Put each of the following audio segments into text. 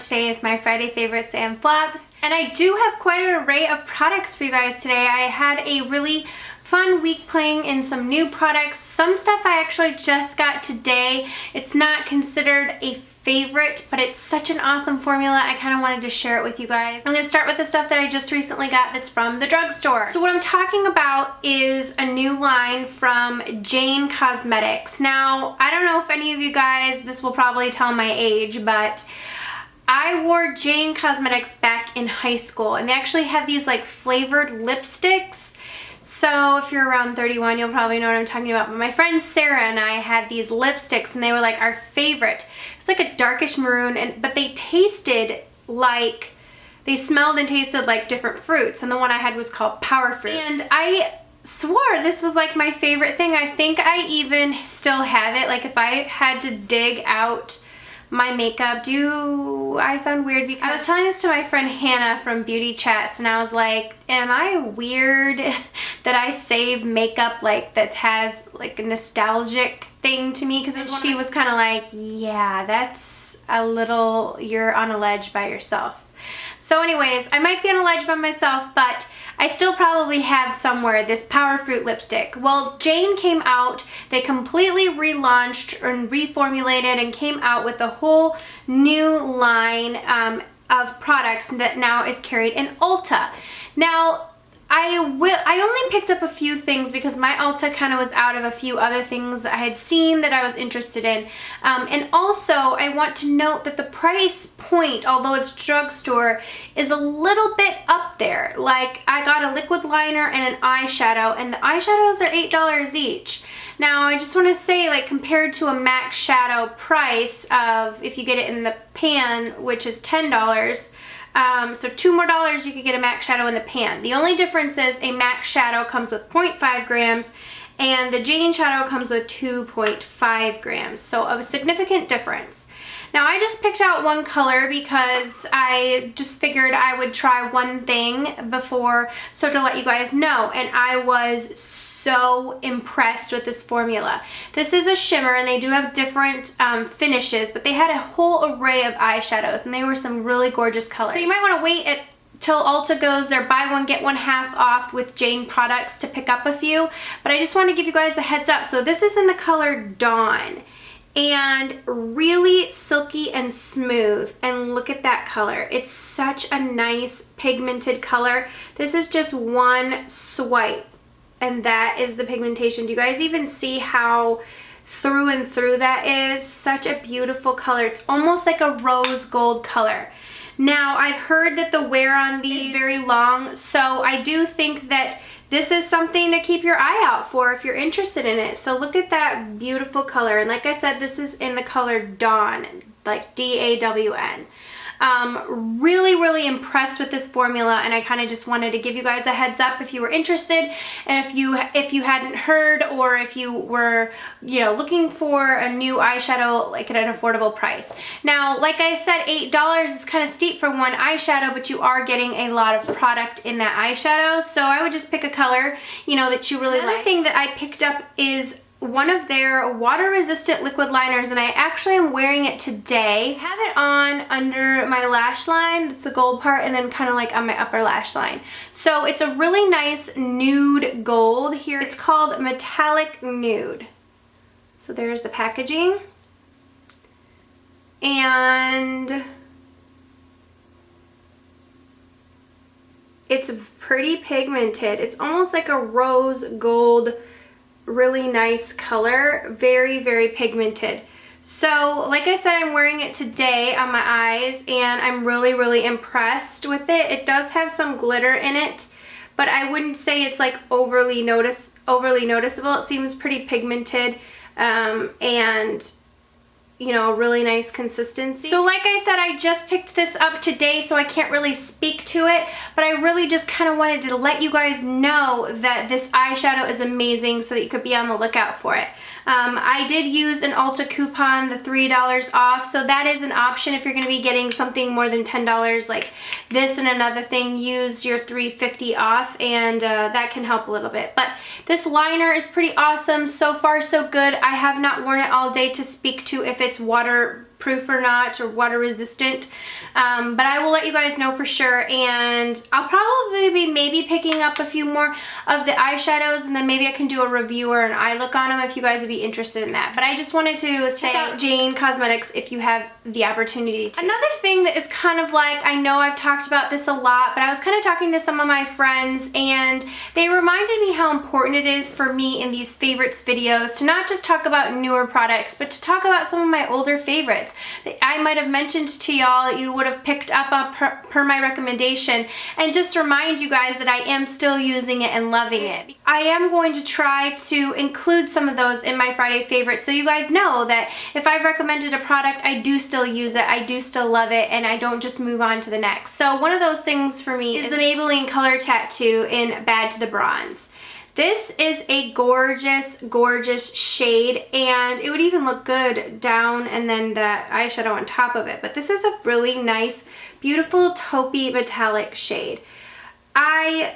today is my Friday favorites and flops. And I do have quite an array of products for you guys today. I had a really fun week playing in some new products. Some stuff I actually just got today. It's not considered a favorite, but it's such an awesome formula. I kind of wanted to share it with you guys. I'm going to start with the stuff that I just recently got that's from the drugstore. So what I'm talking about is a new line from Jane Cosmetics. Now, I don't know if any of you guys, this will probably tell my age, but I wore Jane Cosmetics back in high school, and they actually have these like flavored lipsticks. So if you're around 31, you'll probably know what I'm talking about. But my friend Sarah and I had these lipsticks, and they were like our favorite. It's like a darkish maroon, but they tasted like, they smelled and tasted like different fruits. And the one I had was called Power Fruit. And I swore this was like my favorite thing. I think I even still have it. Like if I had to dig out my makeup, do I sound weird? Because I was telling this to my friend Hannah from Beauty Chats, and I was like, am I weird that I save makeup like that has like a nostalgic thing to me? Because she was kind of like, yeah, that's a little, you're on a ledge by yourself. So anyways, I might be on a ledge by myself, but I still probably have somewhere this Power Fruit lipstick. Well, Jane came out, they completely relaunched and reformulated and came out with a whole new line of products that now is carried in Ulta. Now, I only picked up a few things because my Ulta kind of was out of a few other things I had seen that I was interested in. And also, I want to note that the price point, although it's drugstore, is a little bit up there. Like, I got a liquid liner and an eyeshadow, and the eyeshadows are $8 each. Now, I just want to say, like, compared to a MAC shadow price of, if you get it in the pan, which is $10, so $2 more you could get a MAC shadow in the pan. The only difference is a MAC shadow comes with 0.5 grams and the Jane shadow comes with 2.5 grams. So a significant difference. Now I just picked out one color because I just figured I would try one thing before, so to let you guys know, and I was so impressed with this formula. This is a shimmer, and they do have different finishes, but they had a whole array of eyeshadows, and they were some really gorgeous colors. So you might want to wait till Ulta goes their buy one get one half off with Jane products to pick up a few, but I just want to give you guys a heads up. So this is in the color Dawn, and really silky and smooth, and look at that color. It's such a nice pigmented color. This is just one swipe, and that is the pigmentation. Do you guys even see how through and through that is? Such a beautiful color. It's almost like a rose gold color. Now, I've heard that the wear on these is very long, so I do think that this is something to keep your eye out for if you're interested in it. So look at that beautiful color. And like I said, this is in the color Dawn, like D-A-W-N. Really, really impressed with this formula, and I kind of just wanted to give you guys a heads up if you were interested, and if you hadn't heard, or if you were, you know, looking for a new eyeshadow like at an affordable price. Now, like I said, $8 is kind of steep for one eyeshadow, but you are getting a lot of product in that eyeshadow, so I would just pick a color, you know, that you really like. Another thing that I picked up is one of their water-resistant liquid liners, and I actually am wearing it today. I have it on under my lash line, that's the gold part, and then kind of like on my upper lash line. So it's a really nice nude gold here. It's called Metallic Nude. So there's the packaging. And it's pretty pigmented. It's almost like a rose gold, really nice color, very, very pigmented. So like I said, I'm wearing it today on my eyes, and I'm really, really impressed with it. It does have some glitter in it, but I wouldn't say it's like overly noticeable. It seems pretty pigmented, and you know, really nice consistency. So like I said, I just picked this up today, so I can't really speak to it, but I really just kind of wanted to let you guys know that this eyeshadow is amazing, so that you could be on the lookout for it. I did use an Ulta coupon, the $3 off, so that is an option if you're going to be getting something more than $10 like this and another thing. Use your $3.50 off, and that can help a little bit. But this liner is pretty awesome. So far so good. I have not worn it all day to speak to if it's water proof or not, or water resistant, but I will let you guys know for sure. And I'll probably be maybe picking up a few more of the eyeshadows, and then maybe I can do a review or an eye look on them if you guys would be interested in that. But I just wanted to check out Jane Cosmetics if you have the opportunity to. Another thing that is kind of like, I know I've talked about this a lot, but I was kind of talking to some of my friends, and they reminded me how important it is for me in these favorites videos to not just talk about newer products, but to talk about some of my older favorites that I might have mentioned to y'all that you would have picked up on per my recommendation, and just remind you guys that I am still using it and loving it. I am going to try to include some of those in my Friday favorites, so you guys know that if I've recommended a product, I do still use it, I do still love it, and I don't just move on to the next. So one of those things for me is the Maybelline Color Tattoo in Bad to the Bronze. This is a gorgeous, gorgeous shade, and it would even look good down and then the eyeshadow on top of it. But this is a really nice, beautiful taupey metallic shade. I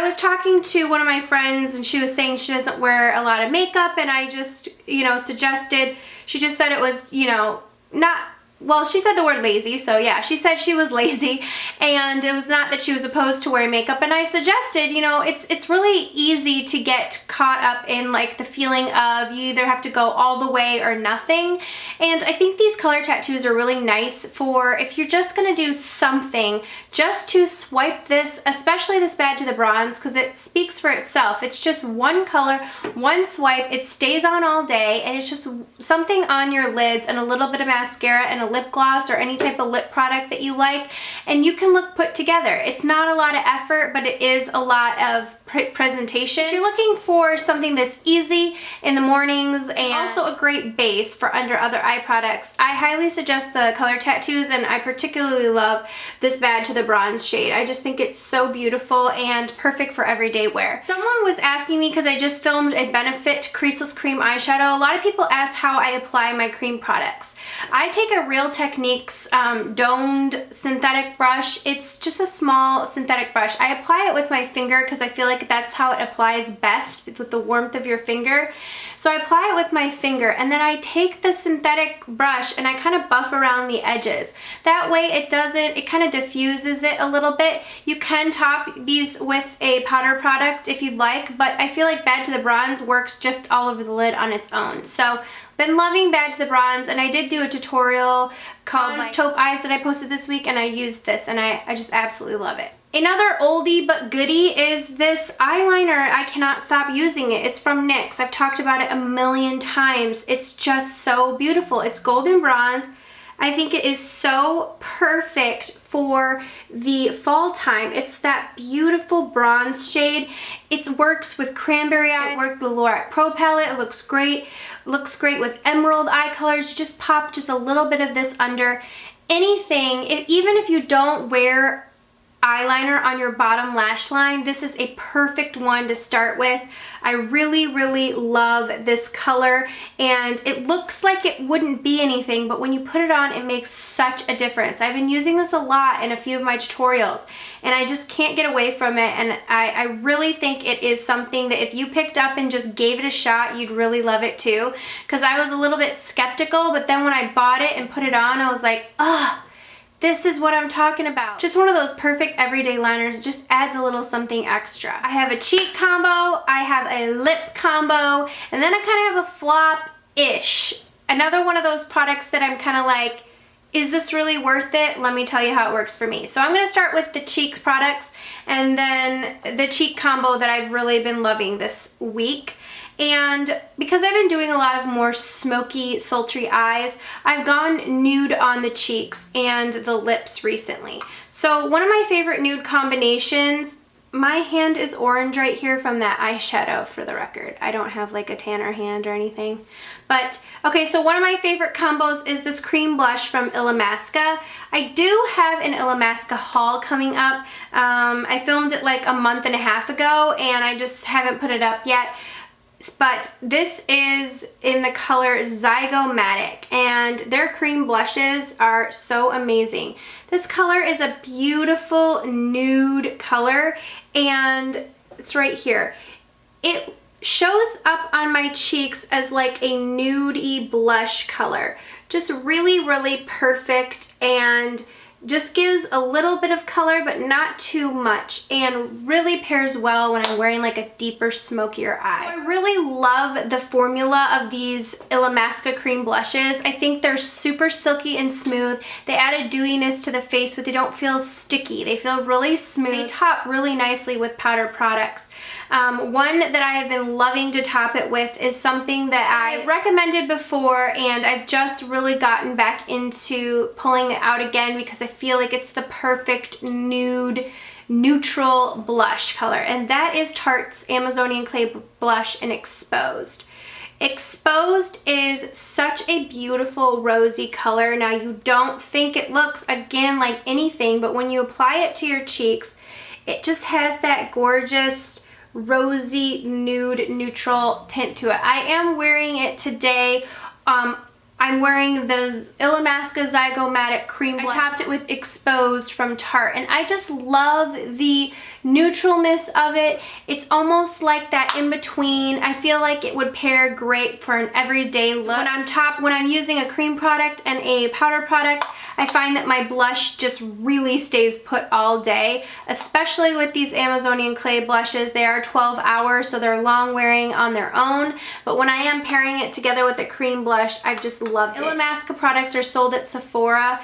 was talking to one of my friends, and she was saying she doesn't wear a lot of makeup, and I just, you know, suggested, she just said it was, you know, not, well, she said the word lazy, so yeah, she said she was lazy, and it was not that she was opposed to wearing makeup. And I suggested, you know, it's really easy to get caught up in like the feeling of you either have to go all the way or nothing. And I think these color tattoos are really nice for if you're just gonna do something, just to swipe this, especially this Bad to the Bronze, because it speaks for itself. It's just one color, one swipe, it stays on all day, and it's just something on your lids and a little bit of mascara and a lip gloss or any type of lip product that you like, and you can look put together. It's not a lot of effort, but it is a lot of presentation. If you're looking for something that's easy in the mornings and also a great base for under other eye products, I highly suggest the color tattoos, and I particularly love this Bad to the Bronze shade. I just think it's so beautiful and perfect for everyday wear. Someone was asking me, because I just filmed a Benefit Creaseless Cream eyeshadow, a lot of people ask how I apply my cream products. I take a Real Techniques domed synthetic brush. It's just a small synthetic brush. I apply it with my finger because I feel like that's how it applies best, with the warmth of your finger. So I apply it with my finger, and then I take the synthetic brush and I kind of buff around the edges. That way it kind of diffuses it a little bit. You can top these with a powder product if you'd like, but I feel like Bad to the Bronze works just all over the lid on its own. So been loving Bad to the Bronze, and I did do a tutorial called Taupe Eyes that I posted this week, and I used this, and I just absolutely love it. Another oldie but goodie is this eyeliner. I cannot stop using it. It's from NYX. I've talked about it a million times. It's just so beautiful. It's golden bronze. I think it is so perfect for the fall time. It's that beautiful bronze shade. It works with Cranberry eyes. It worked with the Lorac Pro palette. It looks great. Looks great with emerald eye colors. You just pop just a little bit of this under anything. Even if you don't wear eyeliner on your bottom lash line, this is a perfect one to start with. I really, really love this color, and it looks like it wouldn't be anything, but when you put it on, it makes such a difference. I've been using this a lot in a few of my tutorials, and I just can't get away from it, and I really think it is something that if you picked up and just gave it a shot, you'd really love it too, because I was a little bit skeptical, but then when I bought it and put it on, I was like, ugh, this is what I'm talking about. Just one of those perfect everyday liners. It just adds a little something extra. I have a cheek combo, I have a lip combo, and then I kind of have a flop-ish. Another one of those products that I'm kind of like, is this really worth it? Let me tell you how it works for me. So I'm gonna start with the cheek products and then the cheek combo that I've really been loving this week. And because I've been doing a lot of more smoky, sultry eyes, I've gone nude on the cheeks and the lips recently. So one of my favorite nude combinations, my hand is orange right here from that eyeshadow, for the record. I don't have like a tanner hand or anything. But, okay, so one of my favorite combos is this cream blush from Illamasqua. I do have an Illamasqua haul coming up. I filmed it like a month and a half ago, and I just haven't put it up yet. But this is in the color Zygomatic, and their cream blushes are so amazing. This color is a beautiful nude color, and it's right here. It shows up on my cheeks as like a nudie blush color. Just really, really perfect, and just gives a little bit of color but not too much, and really pairs well when I'm wearing like a deeper, smokier eye. So I really love the formula of these Illamasqua cream blushes. I think they're super silky and smooth. They add a dewiness to the face, but they don't feel sticky. They feel really smooth. They top really nicely with powder products. One that I have been loving to top it with is something that I've recommended before, and I've just really gotten back into pulling it out again because I feel like it's the perfect nude neutral blush color, and that is Tarte's Amazonian Clay Blush in Exposed. Exposed is such a beautiful rosy color. Now, you don't think it looks, again, like anything, but when you apply it to your cheeks, it just has that gorgeous rosy nude neutral tint to it. I am wearing it today. I'm wearing the Illamasqua Zygomatic cream blush. I topped it with Exposed from Tarte, and I just love the neutralness of it. It's almost like that in between. I feel like it would pair great for an everyday look. When I'm using a cream product and a powder product, I find that my blush just really stays put all day, especially with these Amazonian Clay blushes. They are 12 hours, so they're long wearing on their own, but when I am pairing it together with a cream blush, I've just loved it. Illamasqua products are sold at Sephora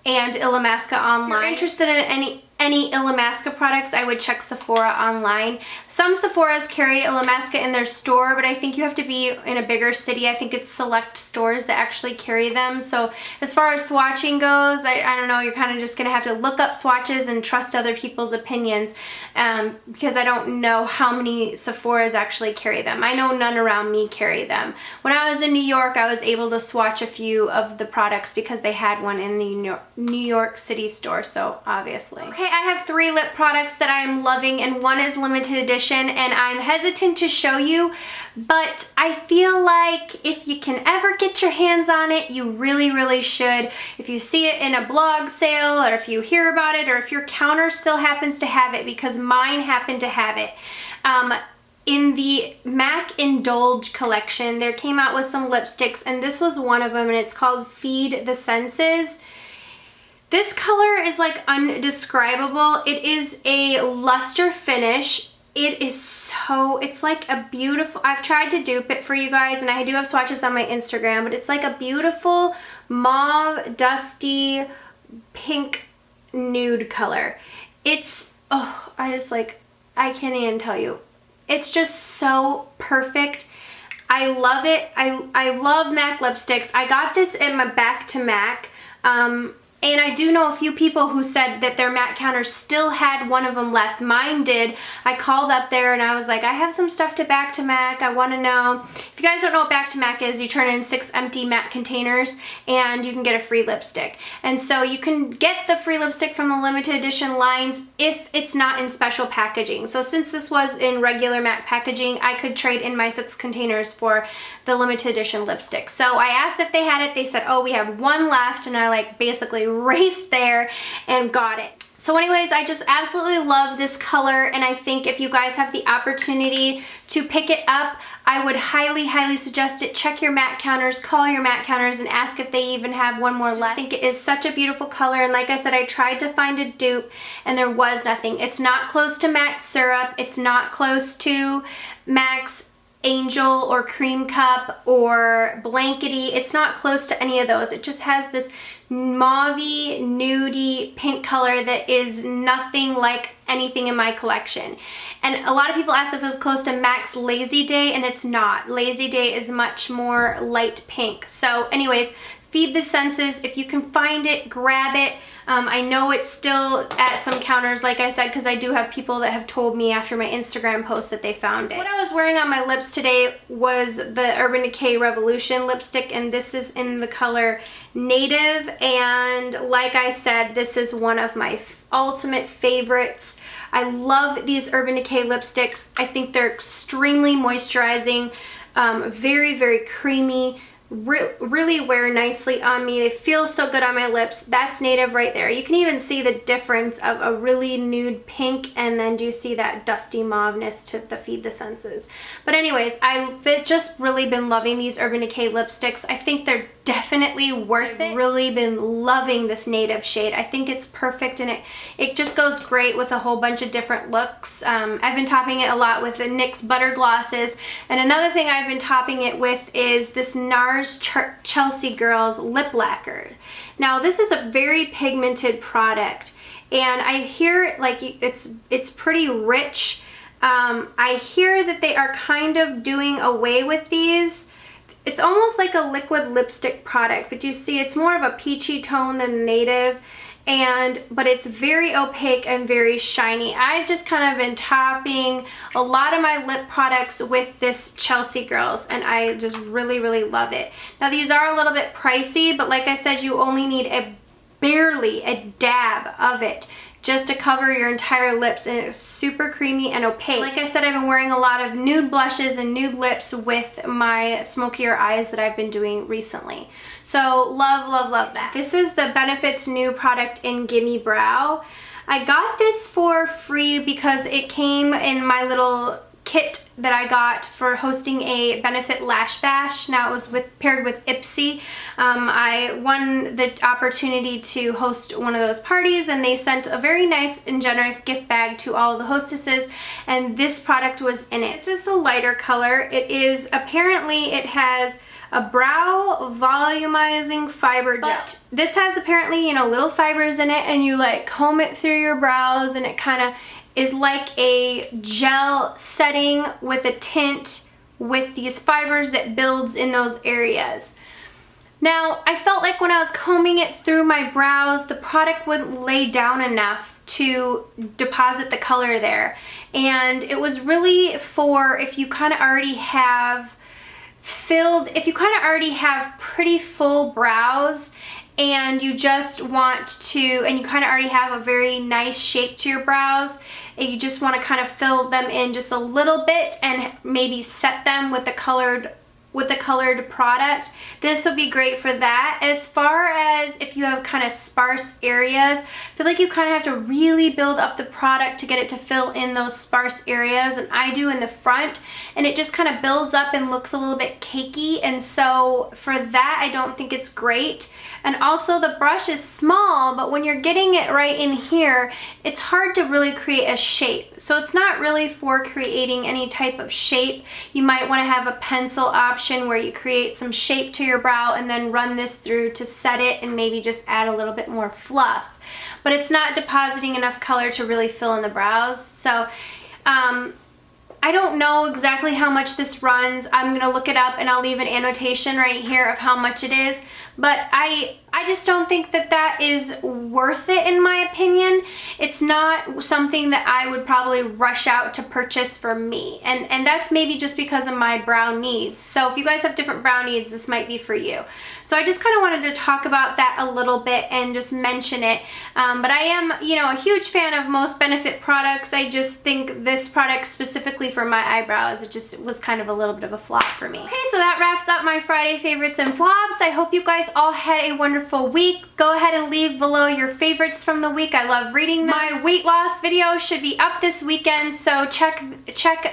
and Illamasqua online. If you're interested in any Illamasqua products, I would check Sephora online. Some Sephoras carry Illamasqua in their store, but I think you have to be in a bigger city. I think it's select stores that actually carry them. So as far as swatching goes, I don't know, you're kind of just going to have to look up swatches and trust other people's opinions, because I don't know how many Sephoras actually carry them. I know none around me carry them. When I was in New York, I was able to swatch a few of the products because they had one in the New York City store, so obviously. Okay, I have 3 lip products that I'm loving, and one is limited edition, and I'm hesitant to show you, but I feel like if you can ever get your hands on it, you really, really should. If you see it in a blog sale, or if you hear about it, or if your counter still happens to have it, because mine happened to have it. In the MAC Indulge collection, they came out with some lipsticks, and this was one of them, and it's called Feed the Senses. This color is like undescribable. It is a luster finish. It is so, it's like a beautiful, I've tried to dupe it for you guys, and I do have swatches on my Instagram, but it's like a beautiful mauve, dusty, pink nude color. It's, oh, I can't even tell you. It's just so perfect. I love it. I love MAC lipsticks. I got this in my Back to MAC. And I do know a few people who said that their MAC counter still had one of them left. Mine did. I called up there and I was like, I have some stuff to Back to MAC. I want to know. If you guys don't know what Back to MAC is, you turn in 6 empty MAC containers and you can get a free lipstick. And so you can get the free lipstick from the limited edition lines if it's not in special packaging. So since this was in regular MAC packaging, I could trade in my 6 containers for the limited edition lipstick. So I asked if they had it. They said, oh, we have 1 left. And I like basically raced there and got it. So anyways, I just absolutely love this color, and I think if you guys have the opportunity to pick it up, I would highly, highly suggest it. Check your MAC counters, call your MAC counters, and ask if they even have one more left. I think it is such a beautiful color, and like I said, I tried to find a dupe, and there was nothing. It's not close to MAC Syrup. It's not close to MAC's Angel or Cream Cup or Blankety. It's not close to any of those. It just has this mauvey, nudie pink color that is nothing like anything in my collection. And a lot of people asked if it was close to MAC's Lazy Day, and it's not. Lazy Day is much more light pink. So anyways, Feed the Senses. If you can find it, grab it. I know it's still at some counters, like I said, because I do have people that have told me after my Instagram post that they found it. What I was wearing on my lips today was the Urban Decay Revolution lipstick, and this is in the color Native, and like I said, this is one of my ultimate favorites. I love these Urban Decay lipsticks. I think they're extremely moisturizing, very, very creamy. Really wear nicely on me. They feel so good on my lips. That's Native right there. You can even see the difference of a really nude pink, and then do you see that dusty mauveness to the Feed the Senses. But anyways, I've just really been loving these Urban Decay lipsticks. I think they're definitely worth it. I've really been loving this Native shade. I think it's perfect, and it just goes great with a whole bunch of different looks. I've been topping it a lot with the NYX Butter Glosses, and another thing I've been topping it with is this NARS Chelsea Girls Lip Lacquer. Now this is a very pigmented product, and I hear like it's pretty rich. I hear that they are kind of doing away with these. It's almost like a liquid lipstick product, but you see it's more of a peachy tone than Native, but it's very opaque and very shiny. I've just kind of been topping a lot of my lip products with this Chelsea Girls, and I just really, really love it. Now these are a little bit pricey, but like I said, you only need barely a dab of it just to cover your entire lips, and it's super creamy and opaque. Like I said, I've been wearing a lot of nude blushes and nude lips with my smokier eyes that I've been doing recently. So love, love, love that. This is the Benefits new product in Gimme Brow. I got this for free because it came in my little kit that I got for hosting a Benefit Lash Bash. Now it was paired with Ipsy. I won the opportunity to host one of those parties, and they sent a very nice and generous gift bag to all of the hostesses, and this product was in it. This is the lighter color. It is, apparently it has a brow volumizing fiber gel. But this has apparently, you know, little fibers in it, and you like comb it through your brows, and it kind of is like a gel setting with a tint with these fibers that builds in those areas. Now, I felt like when I was combing it through my brows, the product wouldn't lay down enough to deposit the color there. And it was really for if you kind of already have pretty full brows, and you just want to, and you kind of already have a very nice shape to your brows, and you just want to kind of fill them in just a little bit and maybe set them with the colored product. This would be great for that. As far as if you have kind of sparse areas, I feel like you kind of have to really build up the product to get it to fill in those sparse areas, and I do in the front, and it just kind of builds up and looks a little bit cakey, and so for that I don't think it's great. And also the brush is small, but when you're getting it right in here, it's hard to really create a shape. So it's not really for creating any type of shape. You might want to have a pencil option where you create some shape to your brow and then run this through to set it and maybe just add a little bit more fluff. But it's not depositing enough color to really fill in the brows. So I don't know exactly how much this runs. I'm gonna look it up and I'll leave an annotation right here of how much it is. But I just don't think that that is worth it, in my opinion. It's not something that I would probably rush out to purchase for me. And that's maybe just because of my brow needs. So if you guys have different brow needs, this might be for you. So I just kind of wanted to talk about that a little bit and just mention it. But I am, you know, a huge fan of most Benefit products. I just think this product specifically for my eyebrows, it was kind of a little bit of a flop for me. Okay, so that wraps up my Friday favorites and flops. I hope you guys all had a wonderful week. Go ahead and leave below your favorites from the week. I love reading them. My weight loss video should be up this weekend, so check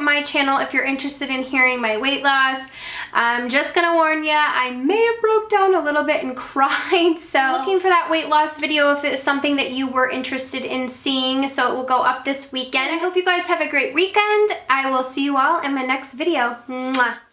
my channel if you're interested in hearing my weight loss. I'm just gonna warn you, I may have broke down a little bit and cried, so looking for that weight loss video if it's something that you were interested in seeing, so it will go up this weekend. I hope you guys have a great weekend. I will see you all in my next video. Mwah.